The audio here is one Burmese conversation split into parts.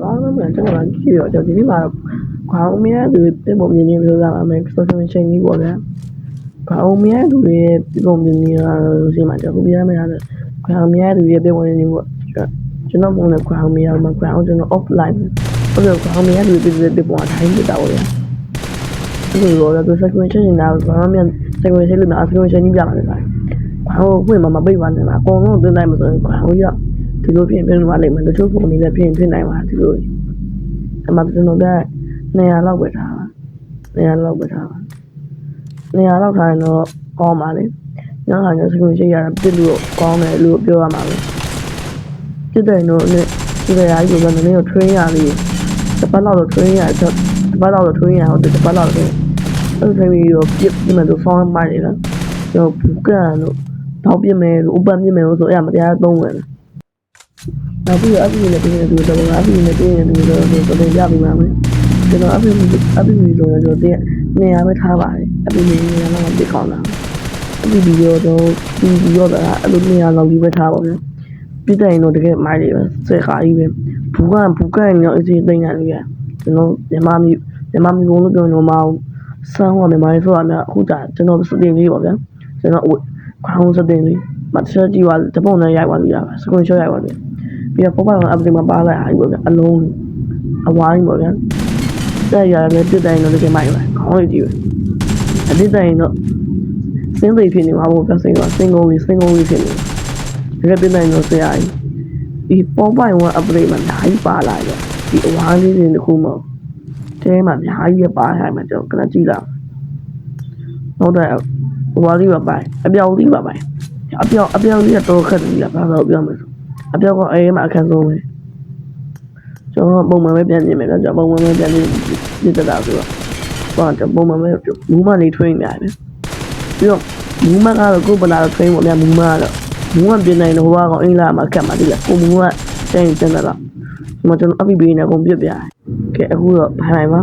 အားလုံးကကျွန်တော်ကကြည့်ရတော့ဒီနေ့မှာခေါင်းမရသူပြပုံမြင်နေလို့လာမယ် social chain ကြီးပေါ့ဗျာခေါင်းမရသူရဲ့ပြပုံမြင်နေရလို့ရှိမှကျွန်တော်ပြရမယ်ရတယ်ခေါင်းမရသူရဲ့ပြပုံမြင်နေပေါ့ကျွန်တော်ပုံနဲ့ခေါင်းမရမှာခေါင်းကျွန်တော် offline ဟုတ်တယ်ခေါင်းမရသူပြပုံအတိုင်းပြတာပေါ့ဗျာဒီလိုတော့ social chain နေတာခေါင်းမရ social chain လို့များ social chain ကြီးပြမှာလေခေါင်းဖွင့်မှာမပိတ်ပါနဲ့လားအကုန်လုံးသွင်းလိုက်မှာဆိုရင်ခေါင်းရဒီလိုပြင်ပြမှာလိမ့်မယ်တချို့ပုံတွေလည်းဖြစ်နိုင်ပါဒီလိုအမှကျွန်တော်က200လောက်ပဲထားပါ200လောက်ပဲထားပါ200လောက်ထားရင်တော့ကောင်းပါလေညခါကျစကူရှိရတာပြစ်လို့ကောင်းတယ်လို့ပြောရမှာပဲပြစ်တယ်တော့နဲ့ဒီကရာကြီးကလည်းနည်းနည်း train ရလေးတစ်ပတ်လောက်တော့ train ရတော့တစ်ပတ်လောက်တော့ train ရဟုတ်တယ်တစ်ပတ်လောက်တော့အဲ့ train ပြီးတော့ပြစ်ပြီးမှတော့ form မိုက်တယ်လားကျွန်တော်ဘူးကန်လို့တော့ပြစ်မယ်လို့ open ပြစ်မယ်လို့ဆိုအဲ့မှာတရားသုံးဝင်တယ်နောက်ပြီးတော့အပြင်နဲ့ပြင်းနေတယ်တော့အပြင်နဲ့ပြင်းနေတယ်တော့တော်ရပြီမှာမယ်ကျွန်တော်အပြင်ဆိုရင်ကျွန်တော်နေရာပဲထားပါတယ်အပြင်နေရာလောက်ပြကောင်းတာအပြင်ဒီရောတော့ဒီရောတာအဲ့လိုနေရာလောက်ကြီးပဲထားပါဗျာပြတဲ့ရင်တော့တကယ်မိုက်တယ်ပဲဆွဲခါကြီးပဲဘူးကန်တော့အစီသိနေတယ်ကျွန်တော်မြန်မာမျိုးဘုံလို့ပြောနေမှာဆန်းဟောမြန်မာရေးဆိုတာများအခုကြာကျွန်တော်စတင်လေးပါဗျာကျွန်တော်ခေါင်းစတင်လေးမတ်ချက်ကြီးပါတပုံနဲ့ရိုက်ပါလို့ရပါစကွန်ရှော့ရိုက်ပါလို့ပြီးတော့ပေါ်ပါတော့အပြင်မှာပါလိုက်အားကြီးပေါ့ဗျာအလုံးအဝိုင်းပေါ့ဗျာတဲ့ရလည်းပြတဲ့ရင်တော့တကယ်မိုက်ပါခေါင်းလေးကြီးပဲအပြတဲ့ရင်တော့စင်းသိဖြစ်နေမှာပေါ့ဗျာစင်းကုန်ကြီးဖြစ်နေတကယ်ပြတဲ့ရင်တော့ဆရာကြီးဒီပေါ်ပိုင်ဝမ် upgrade မှာဓာတ်ပါလာတယ်ဒီအဝိုင်းလေးတွေတခုမှတဲမှာဓာတ်ကြီးပါထားမှကျွန်တော်ကကြည့်လာဟုတ်တယ်ဟိုလေးပါပိုင်အပြောင်းလေးပါပိုင်အပြောင်းလေးကတော့ခက်တယ်လားဘာလို့ပြောမလဲအပြောင်းကအေးမှာအခက်ဆုံးပဲကျွန်တော်ပုံမှန်ပဲပြန်ပြင်မယ်ဗျာကျွန်တော်ပုံမှန်ပဲပြန်ပြင်တတာဆိုတော့ပုံမှန်ပဲမူးမလေး train ရတယ်ပြီးတော့မူးမကတော့ကိုယ်ပလာတော့ train ပေါ့ဗျာမူးမကတော့မူးမပြင်နိုင်တော့ဟိုကောင်အင်္ဂလာမှာခက်မှာတိလားကိုမူးမတိုင်းကျန်တာလားဒီမှာကျွန်တော် FB နဲ့ကုန်ပြစ်ပြရတယ်ကဲအခုတော့ဘိုင်ပါ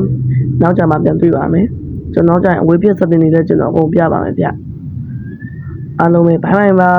နောက်ကြမှာပြန်တွေ့ပါမယ်ကျွန်တော်နောက်ကြရင်အဝေးပြစ်စတင်နေတဲ့ကျွန်တော်အကုန်ပြပါမယ်ဗျအားလုံးပဲဘိုင်ပါ